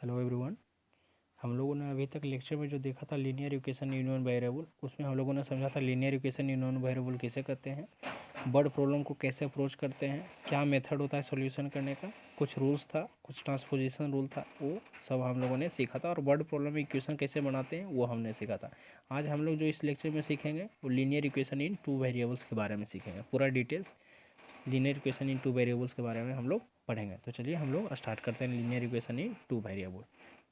Hello everyone. हम लोगों ने अभी तक लेक्चर में जो देखा था लीनियर इक्वेशन यूनियन वेरिएबल, उसमें हम लोगों ने समझा था लीनियर इक्वेशन यूनियन वेरिएबल कैसे करते हैं, वर्ड प्रॉब्लम को कैसे अप्रोच करते हैं, क्या मेथड होता है सॉल्यूशन करने का, कुछ रूल्स था, कुछ ट्रांसपोजिशन रूल था, वो सब हम लोगों ने सीखा था। और वर्ड प्रॉब्लम में इक्वेशन कैसे बनाते हैं वो हमने सीखा था। आज हम लोग जो इस लेक्चर में सीखेंगे वो linear equation in two variables के बारे में सीखेंगे। पूरा details linear equation in two variables के बारे में हम लोग पढ़ेंगे। तो चलिए हम लोग स्टार्ट करते हैं linear equation in two variable.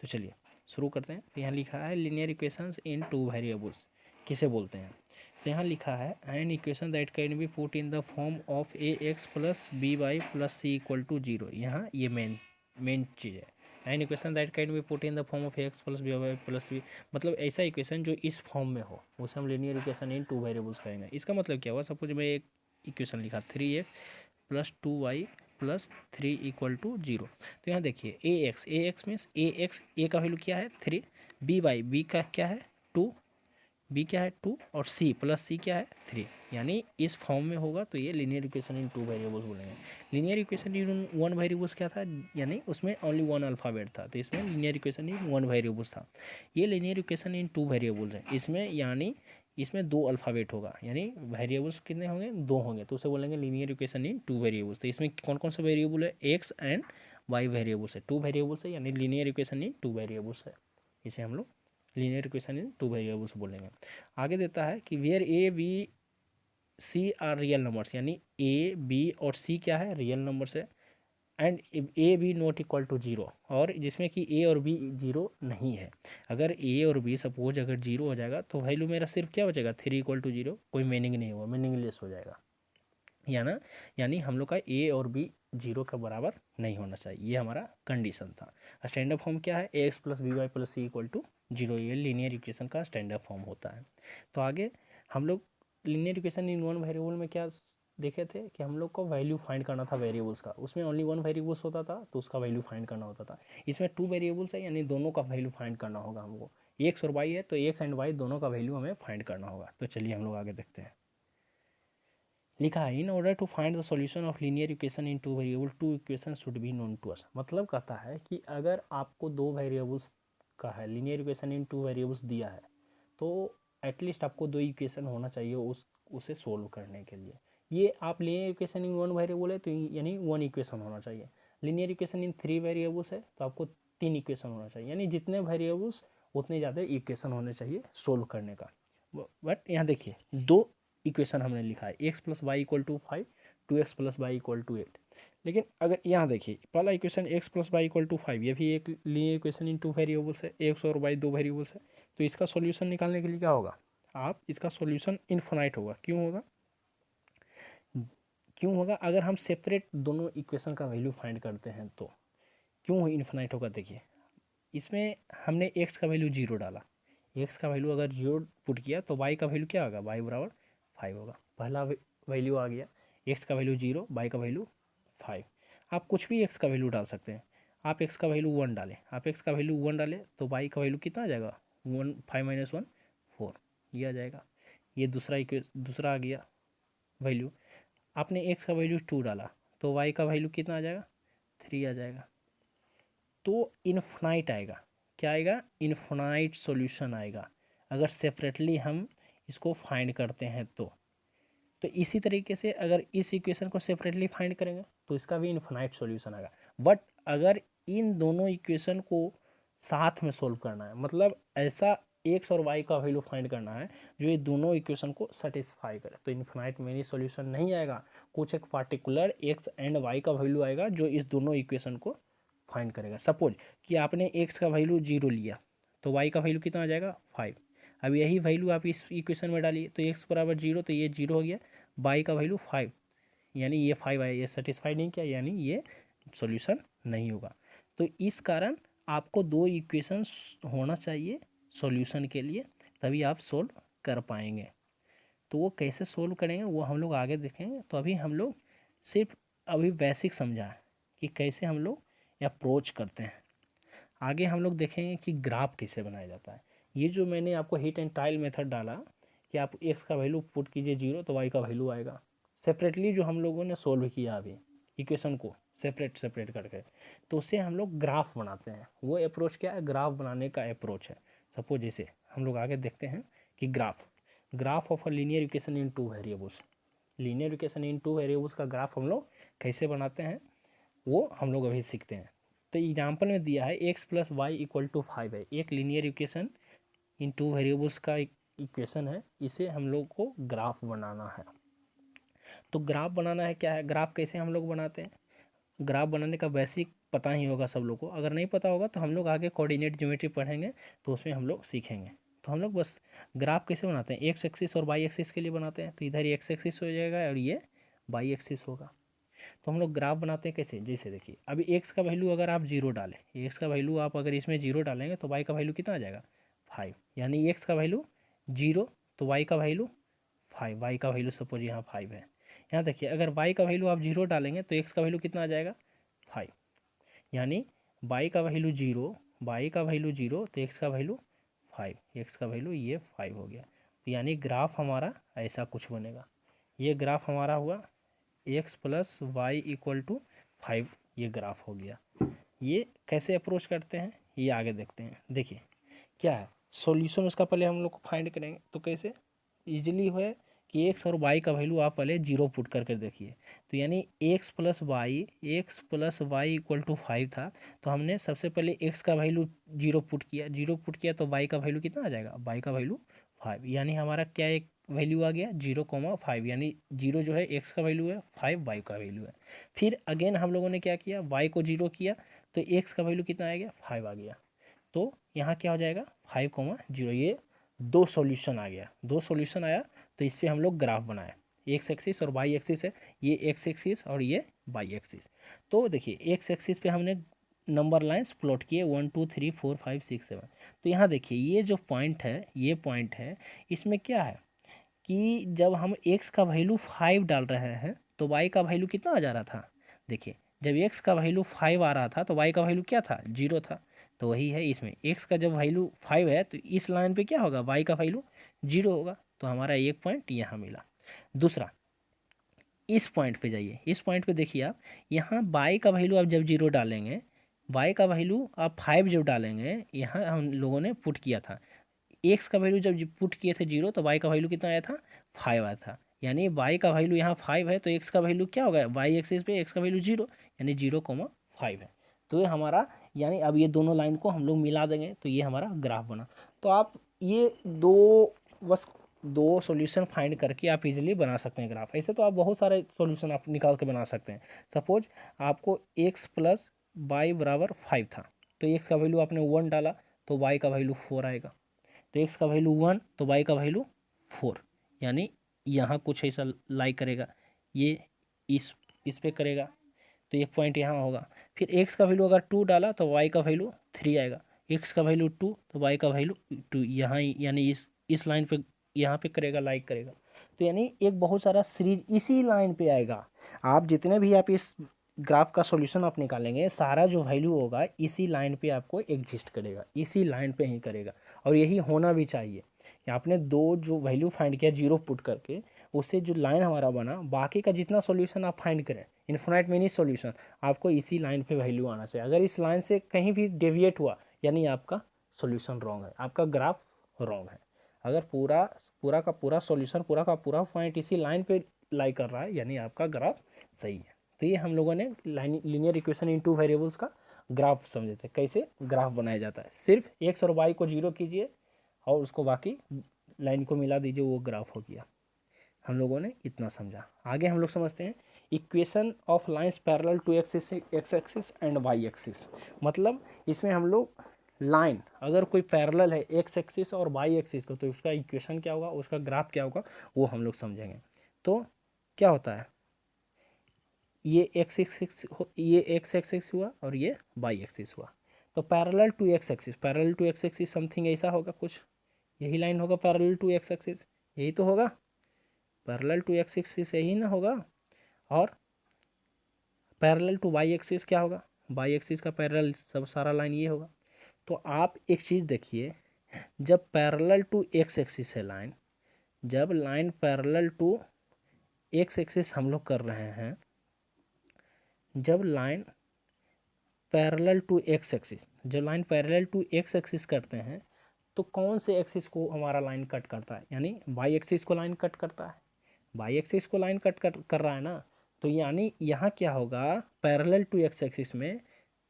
तो चलिए शुरू करते हैं। तो यहाँ लिखा है linear equations in two variables किसे बोलते हैं। तो यहाँ लिखा है an equation that can be put in the form of a x plus b y plus c equal to zero. यहाँ ये मेन चीज़ है। An equation that can be put in the form of a x plus b y plus सी, मतलब ऐसा equation जो इस form में हो उसे हम linear equation in two variables कहेंगे। इसका मतलब क्या हुआ, सपोज मैं एक इक्वेशन लिखा 3x plus 2y plus 3 equal to zero. तो यहाँ देखिए ए एक्स मीन्स ए का वैल्यू क्या है 3, बी वाई बी का क्या है 2, बी क्या है 2 और सी प्लस सी क्या है 3, यानी इस फॉर्म में होगा तो ये linear equation in two variables बोलेंगे। Linear equation in one variables क्या था, यानी उसमें ओनली वन अल्फ़ाबेट था, तो इसमें linear equation in one variables था। ये linear equation in two variables है, इसमें यानी इसमें दो अल्फ़ाबेट होगा, यानी वेरिएबल्स कितने होंगे, दो होंगे, तो उसे बोलेंगे linear equation in two variables. तो इसमें कौन कौन सा वेरिएबल है, एक्स एंड वाई वेरिएबल्स है, टू वेरिएबल्स है, यानी linear equation in two variables है। इसे हम लोग linear equation in two variables बोलेंगे। आगे देता है कि where A B C R real numbers, यानी ए बी और सी क्या है, रियल नंबर्स है। And A B not equal to zero, और जिसमें कि ए और बी जीरो नहीं है। अगर ए और बी सपोज अगर जीरो हो जाएगा तो वैल्यू मेरा सिर्फ क्या बचेगा, 3 इक्वल टू जीरो, कोई मीनिंग नहीं होगा, मीनिंगलेस हो जाएगा। यानी हम लोग का ए और बी जीरो के बराबर नहीं होना चाहिए, ये हमारा कंडीशन था। स्टैंडर्ड फॉर्म क्या है, a x plus b y plus c equal to zero, ये लीनियर इक्वेशन का स्टैंडर्ड फॉर्म होता है। तो आगे हम लोग linear equation in one variable में क्या देखे थे कि हम लोग को वैल्यू फाइंड करना था वेरिएबल्स का, उसमें ओनली वन वेरिएबल्स होता था तो उसका वैल्यू फाइंड करना होता था। इसमें टू वेरिएबल्स है, यानी दोनों का वैल्यू फाइंड करना होगा हमको, एक्स और वाई है तो एक्स एंड वाई दोनों का वैल्यू हमें फाइंड करना होगा। तो चलिए हम लोग आगे देखते हैं। लिखा है in order to find the solution of linear equation in two variable two equation should be known to us. मतलब कहता है कि अगर आपको दो वेरिएबल्स का है, linear equation in two variables दिया है, तो एटलीस्ट आपको दो इक्वेशन होना चाहिए उसे सोल्व करने के लिए। ये आप linear equation in one variable है तो यानी वन इक्वेशन होना चाहिए। Linear equation in three variables है तो आपको तीन इक्वेशन होना चाहिए, यानी जितने वेरिएबल्स उतने ज़्यादा इक्वेशन होने चाहिए सोल्व करने का। बट यहाँ देखिए दो इक्वेशन हमने लिखा है, x plus y equal to 5, 2x plus y equal to 8। लेकिन अगर यहाँ देखिए पहला equation x plus y equal to 5, ये भी एक linear equation in two variables है, एक्स और वाई दो वेरिएबल्स है। तो इसका सॉल्यूशन निकालने के लिए क्या होगा, आप इसका सॉल्यूशन इनफाइनाइट होगा। क्यों होगा अगर हम सेपरेट दोनों इक्वेशन का वैल्यू फाइंड करते हैं तो क्यों इनफाइनाइट होगा। देखिए इसमें हमने एक्स का वैल्यू जीरो डाला, एक्स का वैल्यू अगर जीरो पुट किया तो वाई का वैल्यू क्या होगा, वाई बराबर 5 होगा। पहला वैल्यू आ गया, एक्स का वैल्यू जीरो, वाई का वैल्यू 5। आप कुछ भी एक्स का वैल्यू डाल सकते हैं। आप एक्स का वैल्यू 1 डालें, आप एक्स का वैल्यू 1 डालें तो वाई का वैल्यू कितना आ जाएगा, 1 5 माइनस 1 4, ये आ जाएगा। ये दूसरा आ गया वैल्यू। आपने एक्स का वैल्यू 2 डाला तो वाई का वैल्यू कितना आ जाएगा, 3 आ जाएगा। तो इनफाइनाइट आएगा, क्या आएगा, इनफाइनाइट सॉल्यूशन आएगा अगर सेपरेटली हम इसको फाइंड करते हैं तो इसी तरीके से अगर इस इक्वेशन को सेपरेटली फाइंड करेंगे तो इसका भी इनफाइनाइट सॉल्यूशन आएगा। बट अगर इन दोनों इक्वेशन को साथ में सोल्व करना है, मतलब ऐसा एक्स और वाई का वैल्यू फाइंड करना है जो ये दोनों इक्वेशन को सेटिस्फाई करे, तो इनफाइनाइट में सॉल्यूशन नहीं आएगा, कुछ एक पार्टिकुलर एक्स एंड वाई का वैल्यू आएगा जो इस दोनों इक्वेशन को फाइंड करेगा। सपोज कि आपने एक्स का वैल्यू जीरो लिया तो वाई का वैल्यू कितना आ जाएगा 5। अब यही वैल्यू आप इस इक्वेशन में डालिए तो एक्स बराबर जीरो, तो ये जीरो हो गया, वाई का वैल्यू 5, यानी ये 5 आया, ये सेटिस्फाई नहीं किया, यानी ये सॉल्यूशन नहीं होगा। तो इस कारण आपको दो इक्वेशंस होना चाहिए सॉल्यूशन के लिए, तभी आप सोल्व कर पाएंगे। तो वो कैसे सोल्व करेंगे वो हम लोग आगे देखेंगे। तो अभी हम लोग सिर्फ अभी बेसिक समझा है कि कैसे हम लोग अप्रोच करते हैं। आगे हम लोग देखेंगे कि ग्राफ कैसे बनाया जाता है। ये जो मैंने आपको हिट एंड टाइल मेथड डाला कि आप एक्स का वैल्यू पुट कीजिए जीरो तो वाई का वैल्यू आएगा, सेपरेटली जो हम लोगों ने सोल्व किया अभी इक्वेशन को, सेपरेट सेपरेट करके, तो उससे हम लोग ग्राफ बनाते हैं। वो अप्रोच क्या है, ग्राफ बनाने का अप्रोच है। सपोज जैसे हम लोग आगे देखते हैं कि graph of a linear equation in two variables, linear equation in two variables का ग्राफ हम लोग कैसे बनाते हैं वो हम लोग अभी सीखते हैं। तो एग्जाम्पल में दिया है x plus y equal to 5 है, एक linear equation in two variables का इक्वेशन है, इसे हम लोग को ग्राफ बनाना है। तो ग्राफ बनाना है क्या है, ग्राफ कैसे हम लोग बनाते हैं, ग्राफ बनाने का बेसिक पता ही होगा सब लोग को, अगर नहीं पता होगा तो हम लोग आगे कोऑर्डिनेट ज्योमेट्री पढ़ेंगे तो उसमें हम लोग सीखेंगे। तो हम लोग बस ग्राफ कैसे बनाते हैं, एक्स एक्सिस और वाई एक्सिस के लिए बनाते हैं, तो इधर एक्स एक्सिस हो जाएगा और ये वाई एक्सिस होगा। तो हम लोग ग्राफ बनाते हैं कैसे, जैसे देखिए अभी एक्स का वैल्यू अगर आप जीरो डालें, एक्स का वैल्यू आप अगर इसमें जीरो डालेंगे तो वाई का वैल्यू कितना आ जाएगा 5, यानी एक्स का वैल्यू जीरो तो वाई का वैल्यू 5, वाई का वैल्यू सपोज यहाँ 5 है। यहाँ देखिए अगर वाई का वैल्यू आप जीरो डालेंगे तो एक्स का वैल्यू कितना आ जाएगा 5, यानी वाई का वैल्यू जीरो, वाई का वैल्यू जीरो तो एक्स का वैल्यू 5, एक्स का वैल्यू ये 5 हो गया। तो यानी ग्राफ हमारा ऐसा कुछ बनेगा, ये ग्राफ हमारा हुआ x plus y equal to 5, ये ग्राफ हो गया। ये कैसे अप्रोच करते हैं ये आगे देखते हैं। देखिए क्या है सॉल्यूशन उसका पहले हम लोग को फाइंड करेंगे, तो कैसे इजीली है कि एक्स और वाई का वैल्यू आप पहले जीरो पुट करके देखिए। तो यानी x plus y equal to 5 था, तो हमने सबसे पहले एक्स का वैल्यू जीरो पुट किया तो वाई का वैल्यू कितना आ जाएगा, वाई का वैल्यू 5, यानी हमारा क्या एक वैल्यू आ गया 0,5, यानी जीरो जो है एक्स का वैल्यू है, 5 वाई का वैल्यू है। फिर अगेन हम लोगों ने क्या किया, वाई को जीरो किया तो एक्स का वैल्यू कितना आ गया 5 आ गया। तो यहाँ क्या हो जाएगा 5,0, ये दो सॉल्यूशन आ गया, दो सॉल्यूशन आया तो इस पर हम लोग ग्राफ बनाए, एक्स एक्सिस और वाई एक्सिस है, ये एक्स एक्सिस और ये वाई एक्सिस। तो देखिए एक्स एक्सिस पे हमने नंबर लाइंस प्लॉट किए 1 2 3 4 5 6 7। तो यहाँ देखिए ये जो पॉइंट है, ये पॉइंट है, इसमें क्या है कि जब हम x का वैल्यू 5 डाल रहे हैं तो y का वैल्यू कितना आ जा रहा था, देखिए जब x का वैल्यू 5 आ रहा था तो y का वैल्यू क्या था, जीरो था। तो वही है इसमें x का जब वैल्यू 5 है तो इस लाइन पे क्या होगा, y का वैल्यू जीरो होगा, तो हमारा एक पॉइंट यहाँ मिला। दूसरा इस पॉइंट पे जाइए, इस पॉइंट पे देखिए आप, यहाँ y का वैल्यू आप जब जीरो डालेंगे, y का वैल्यू आप 5 जब डालेंगे, यहाँ हम लोगों ने पुट किया था एक्स का वैल्यू जब पुट किए थे जीरो तो वाई का वैल्यू कितना आया था 5 आया था, यानी वाई का वैल्यू यहाँ 5 है तो एक्स का वैल्यू क्या होगा, वाई एक्सिस पे एक्स का वैल्यू जीरो, यानी 0,5 है। तो ये हमारा, यानी अब ये दोनों लाइन को हम लोग मिला देंगे तो ये हमारा ग्राफ बना। तो आप ये बस दो सॉल्यूशन फाइंड करके आप इजीली बना सकते हैं ग्राफ। ऐसे तो आप बहुत सारे सॉल्यूशन आप निकाल के बना सकते हैं। सपोज आपको एक्स प्लस वाई बराबर 5 था, तो एक्स का वैल्यू आपने 1 डाला तो वाई का वैल्यू 4 आएगा, तो एक्स का वैल्यू 1 तो वाई का वैल्यू 4, यानी यहाँ कुछ ऐसा लाइक करेगा, ये इस पे करेगा तो एक पॉइंट यहाँ होगा। फिर एक्स का वैल्यू अगर 2 डाला तो वाई का वैल्यू 3 आएगा, एक्स का वैल्यू 2 तो वाई का वैल्यू 2, यहाँ यानी इस लाइन पे यहाँ पे करेगा, लाइक करेगा। तो यानी एक बहुत सारा सीरीज इसी लाइन पे आएगा। आप जितने भी आप इस ग्राफ का सॉल्यूशन आप निकालेंगे, सारा जो वैल्यू होगा इसी लाइन पे आपको एग्जिस्ट करेगा, इसी लाइन पे ही करेगा, और यही होना भी चाहिए। आपने दो जो वैल्यू फाइंड किया जीरो पुट करके, उससे जो लाइन हमारा बना, बाकी का जितना सॉल्यूशन आप फाइंड करें इन्फिनाइट मिनी सॉल्यूशन, आपको इसी लाइन पे वैल्यू आना चाहिए। अगर इस लाइन से कहीं भी डेविएट हुआ यानी आपका सॉल्यूशन रॉन्ग है, आपका ग्राफ रॉन्ग है। अगर पूरा पूरा का पूरा सॉल्यूशन, पूरा का पूरा पॉइंट इसी लाइन पे लाई कर रहा है यानी आपका ग्राफ सही है। तो ये हम लोगों ने linear equation in two variables का ग्राफ समझे थे, कैसे ग्राफ बनाया जाता है। सिर्फ एक्स और वाई को जीरो कीजिए और उसको बाकी लाइन को मिला दीजिए, वो ग्राफ हो गया। हम लोगों ने इतना समझा। आगे हम लोग समझते हैं equation of lines parallel to x axis and y axis. मतलब इसमें हम लोग लाइन अगर कोई पैरेलल है एक्स एक्सिस और वाई एक्सिस को, तो उसका इक्वेशन क्या होगा, उसका ग्राफ क्या होगा, वो हम लोग समझेंगे। तो क्या होता है, ये एक्स एक्सिस हुआ और ये वाई एक्सिस हुआ। तो parallel to x axis something ऐसा होगा कुछ, यही लाइन होगा पैरेलल टू एक्स एक्सिस, यही तो होगा पैरेलल टू एक्स एक्सिस, यही ना होगा। और पैरेलल टू वाई एक्सिस क्या होगा, वाई एक्सिस का पैरेलल सब सारा लाइन ये होगा। तो आप एक चीज़ देखिए, जब पैरेलल टू एक्स एक्सिस है लाइन, जब line parallel to x axis हम लोग कर रहे हैं, जब line parallel to x axis, जब line parallel to x axis करते हैं तो कौन से एक्सिस को हमारा लाइन कट करता है, यानी वाई एक्सिस को लाइन कट करता है। वाई एक्सिस को लाइन कट कर रहा है ना, तो यानी यहाँ क्या होगा, पैरेलल टू एक्स एक्सिस में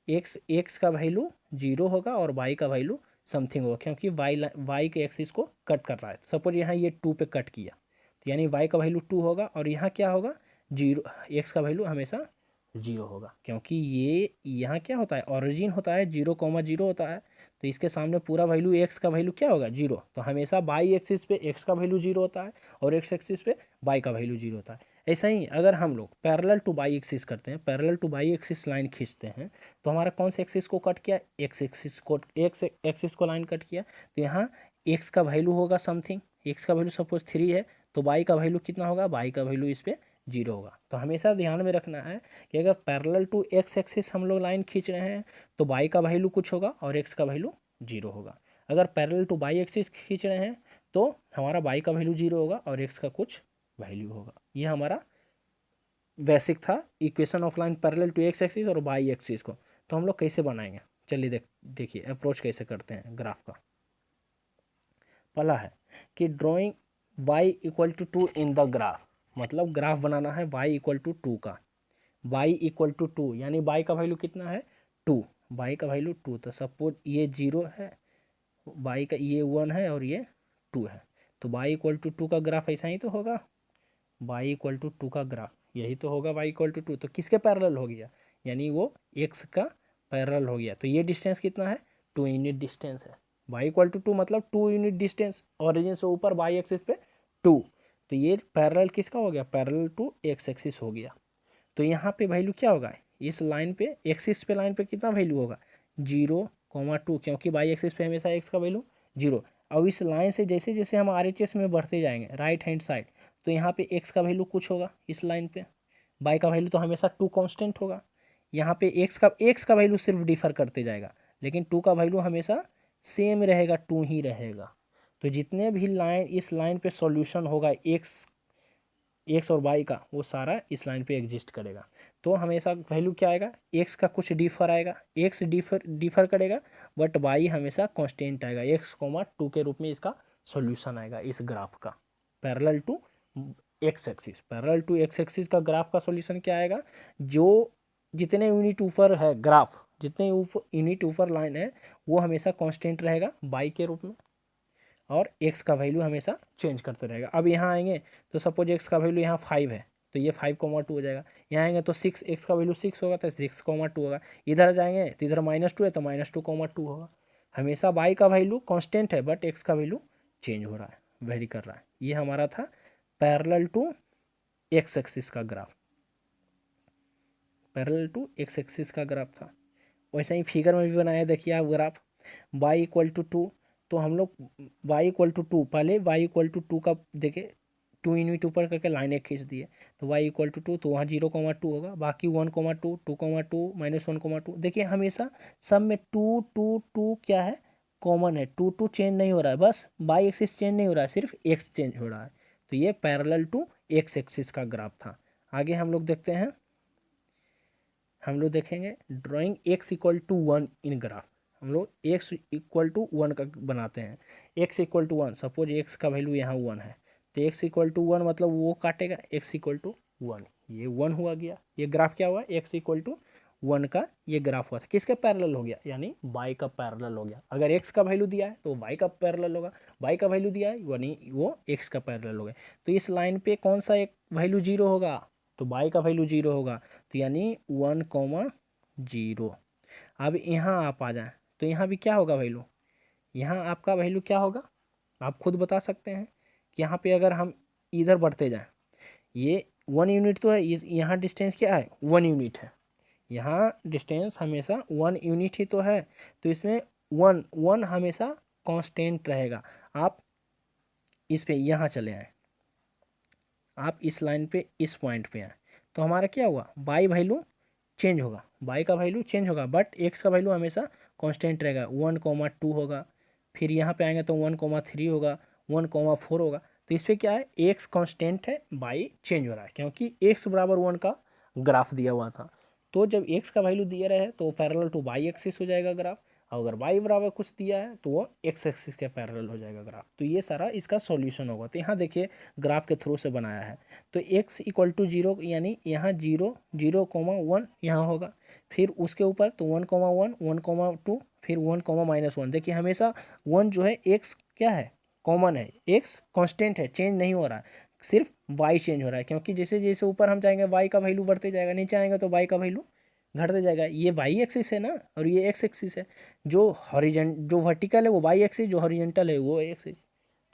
एक्स का वैल्यू 0 होगा और वाई का वैल्यू समथिंग होगा, क्योंकि वाई के एक्सिस को कट कर रहा है। सपोज यहाँ ये 2 पे कट किया तो यानी वाई का वैल्यू 2 होगा और यहाँ क्या होगा 0, एक्स का वैल्यू हमेशा 0 होगा, क्योंकि ये यहाँ क्या होता है, ओरिजिन होता है 0,0 होता है, तो इसके सामने पूरा वैल्यू एक्स का वैल्यू क्या होगा 0। तो हमेशा बाई एक्सिस पे एक्स का वैल्यू 0 होता है और एक्स एक्सिस पे वाई का वैल्यू 0 होता है। ऐसा ही अगर हम लोग पैरेलल टू बाई एक्सिस करते हैं, parallel two by axis line खींचते हैं, तो हमारा कौन से एक्सिस को कट किया, एक्स एक्सिस को लाइन कट किया, तो यहाँ एक्स का वैल्यू होगा समथिंग, एक्स का वैल्यू सपोज 3 है तो वाई का वैल्यू कितना होगा, वाई का वैल्यू इस पर 0 होगा। तो हमेशा ध्यान में रखना है कि अगर पैरेलल टू एक्स एक्सिस हम लोग लाइन खींच रहे हैं तो वाई का वैल्यू कुछ होगा और एक्स का वैल्यू 0 होगा। अगर पैरेलल टू वाई एक्सिस खींच रहे हैं तो हमारा वाई का वैल्यू 0 होगा और एक्स का कुछ वैल्यू होगा। ये हमारा बेसिक था equation of line parallel to x axis और वाई एक्सिस को। तो हम लोग कैसे बनाएंगे, चलिए देखिए अप्रोच कैसे करते हैं ग्राफ का। पहला है कि drawing y equal to 2 in the graph, मतलब ग्राफ बनाना है y इक्वल टू 2 का, y इक्वल टू 2 यानी y का वैल्यू कितना है 2, y का वैल्यू 2। तो सपोज ये 0 है, y का ये 1 है और ये 2 है, तो y इक्वल टू 2 का ग्राफ ऐसा ही तो होगा, y इक्वल टू 2 का ग्राफ यही तो होगा, y इक्वल टू 2 तो किसके पैरेलल हो गया, यानी वो x का पैरेलल हो गया। तो ये डिस्टेंस कितना है 2 यूनिट डिस्टेंस है, y इक्वल टू 2 मतलब 2 यूनिट डिस्टेंस, ओरिजिन से ऊपर y एक्सिस पे 2, तो ये पैरेलल किसका हो गया, पैरेलल टू x एक्सिस हो गया। तो यहाँ पे वैल्यू क्या होगा, इस लाइन पे एक्सिस पे लाइन पे कितना वैल्यू होगा 0,2, क्योंकि y एक्सिस पे हमेशा x का वैल्यू 0। अब इस लाइन से जैसे जैसे हम RHS में बढ़ते जाएंगे राइट हैंड साइड, तो यहाँ पे x का वैल्यू कुछ होगा इस लाइन पे, y का वैल्यू तो हमेशा 2 कांस्टेंट होगा। यहाँ पे x का वैल्यू सिर्फ डिफर करते जाएगा, लेकिन 2 का वैल्यू हमेशा सेम रहेगा, 2 ही रहेगा। तो जितने भी लाइन इस लाइन पे सॉल्यूशन होगा एक्स और वाई का, वो सारा इस लाइन पे एग्जिस्ट करेगा। तो हमेशा वैल्यू क्या आएगा, एक्स का कुछ डिफर आएगा, एक्स डिफर करेगा, बट वाई हमेशा कांस्टेंट आएगा, x,2 के रूप में इसका सॉल्यूशन आएगा इस ग्राफ का parallel to x axis. Parallel to x axis का ग्राफ का सॉल्यूशन क्या आएगा, जो जितने यूनिट ऊपर है ग्राफ, जितने यूनिट ऊपर लाइन है वो हमेशा कांस्टेंट रहेगा वाई के रूप में, और x का वैल्यू हमेशा चेंज करते रहेगा। अब यहाँ आएंगे तो सपोज x का वैल्यू यहाँ 5 है तो ये 5,2 हो जाएगा, यहाँ आएंगे तो 6, x का वैल्यू 6 होगा तो 6,2 होगा, इधर जाएंगे तो इधर -2 है तो -2,2 होगा। हमेशा y का वैल्यू कांस्टेंट है बट x का वैल्यू चेंज हो रहा है, वेरी कर रहा है। ये हमारा था पैरेलल टू एक्स एक्सिस का graph, parallel to x axis का ग्राफ था। वैसे ही फिगर में भी बनाया, देखिए आप ग्राफ y इक्वल टू 2, तो हम लोग y इक्वल टू 2 पहले y इक्वल टू 2 का देखे 2 यूनिट ऊपर करके लाइन एक खींच दिए, तो y इक्वल टू 2 तो वहाँ 0,2 होगा, बाकी 1,2 2,2 -1,2। देखिए हमेशा सब में 2 2 2 क्या है कॉमन है, 2 2 चेंज नहीं हो रहा है, बस y एक्सिस चेंज नहीं हो रहा है, सिर्फ x चेंज हो रहा है। तो ये पैरेलल टू x एक्सिस का ग्राफ था। आगे हम लोग देखते हैं, हम लोग देखेंगे drawing x equal to 1 in graph. हम लोग x इक्वल टू 1 का बनाते हैं, x equal to 1, suppose x का वैल्यू यहाँ 1 है तो x इक्वल टू 1 मतलब वो काटेगा x इक्वल टू 1, ये 1 हुआ गया, ये ग्राफ क्या हुआ x इक्वल टू 1 का ये ग्राफ हुआ था, किसके पैरेलल हो गया, यानी y का पैरेलल हो गया। अगर x का वैल्यू दिया है तो y का पैरेलल होगा, y का वैल्यू दिया है यानी वो x का पैरेलल हो गया। तो इस लाइन पे कौन सा एक वैल्यू 0 होगा, तो y का वैल्यू 0 होगा, तो यानी 1,0। अब यहाँ आप आ जाएं तो यहाँ भी क्या होगा वैल्यू, यहाँ आपका वैल्यू क्या होगा आप खुद बता सकते हैं कि यहाँ पे अगर हम इधर बढ़ते जाएं, ये 1 यूनिट तो है, यहाँ डिस्टेंस क्या है 1 यूनिट है, यहाँ डिस्टेंस हमेशा 1 यूनिट ही तो है, तो इसमें 1 1 हमेशा कांस्टेंट रहेगा। आप इस पे यहाँ चले आए, आप इस लाइन पे इस पॉइंट पे आए, तो हमारा क्या हुआ y वैल्यू चेंज होगा, y का वैल्यू चेंज होगा बट x का वैल्यू हमेशा कांस्टेंट रहेगा, 1,2 होगा। फिर यहाँ पे आएंगे तो 1,3 होगा, 1,4 होगा। तो इस पर क्या है x कांस्टेंट है, y चेंज हो रहा है, क्योंकि x बराबर 1 का ग्राफ दिया हुआ था। तो जब x का वैल्यू दिया रहे तो पैरेलल टू y एक्सिस हो जाएगा ग्राफ, और अगर y बराबर कुछ दिया है तो वो x एक्सिस के पैरेलल हो जाएगा ग्राफ। तो ये सारा इसका सॉल्यूशन होगा। तो यहाँ देखिए ग्राफ के थ्रू से बनाया है। तो x इक्वल टू 0 यानी यहाँ 0 0,1 यहाँ होगा, फिर उसके ऊपर तो 1,1 1,2 फिर 1,-1। देखिए हमेशा 1 जो है x क्या है, कॉमन है, x कांस्टेंट है, चेंज नहीं हो रहा है, सिर्फ y चेंज हो रहा है, क्योंकि जैसे जैसे ऊपर हम जाएंगे y का वैल्यू बढ़ते जाएगा, नीचे आएंगे तो y का वैल्यू घटते जाएगा। ये y एक्सिस है ना, और ये x एक्सिस है। जो वर्टिकल है वो y एक्सिस, जो हॉरिजॉन्टल है वो एक्सिस।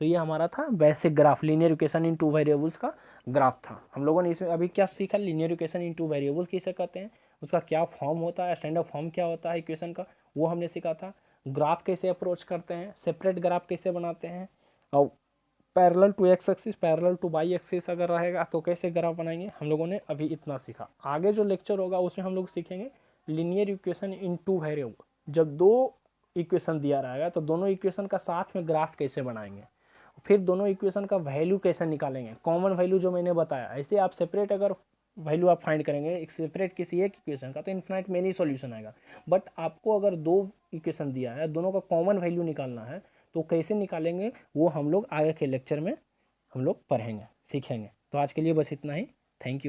तो ये हमारा था basic graph, linear equation in two variables का ग्राफ था। हम लोगों ने इसमें अभी क्या सीखा, linear equation in two variables किसे कहते हैं, उसका क्या फॉर्म होता है, स्टैंडर्ड फॉर्म क्या होता है इक्वेशन का, वो हमने सीखा था। ग्राफ कैसे अप्रोच करते हैं, सेपरेट ग्राफ कैसे बनाते हैं, और parallel to x axis parallel to Y axis अगर रहेगा तो कैसे ग्राफ बनाएंगे, हम लोगों ने अभी इतना सीखा। आगे जो लेक्चर होगा उसमें हम लोग सीखेंगे linear equation in two variable. जब दो इक्वेशन दिया रहेगा तो दोनों इक्वेशन का साथ में ग्राफ कैसे बनाएंगे, फिर दोनों इक्वेशन का वैल्यू कैसे निकालेंगे, कॉमन वैल्यू जो मैंने बताया। ऐसे आप सेपरेट अगर वैल्यू आप फाइंड करेंगे एक सेपरेट किसी एक इक्वेशन का तो इन्फिनाइट मेनी सॉल्यूशन आएगा। बट आपको अगर दो इक्वेशन दिया है, दोनों का कॉमन वैल्यू निकालना है, तो कैसे निकालेंगे वो हम लोग आगे के लेक्चर में हम लोग पढ़ेंगे, सीखेंगे। तो आज के लिए बस इतना ही। Thank you.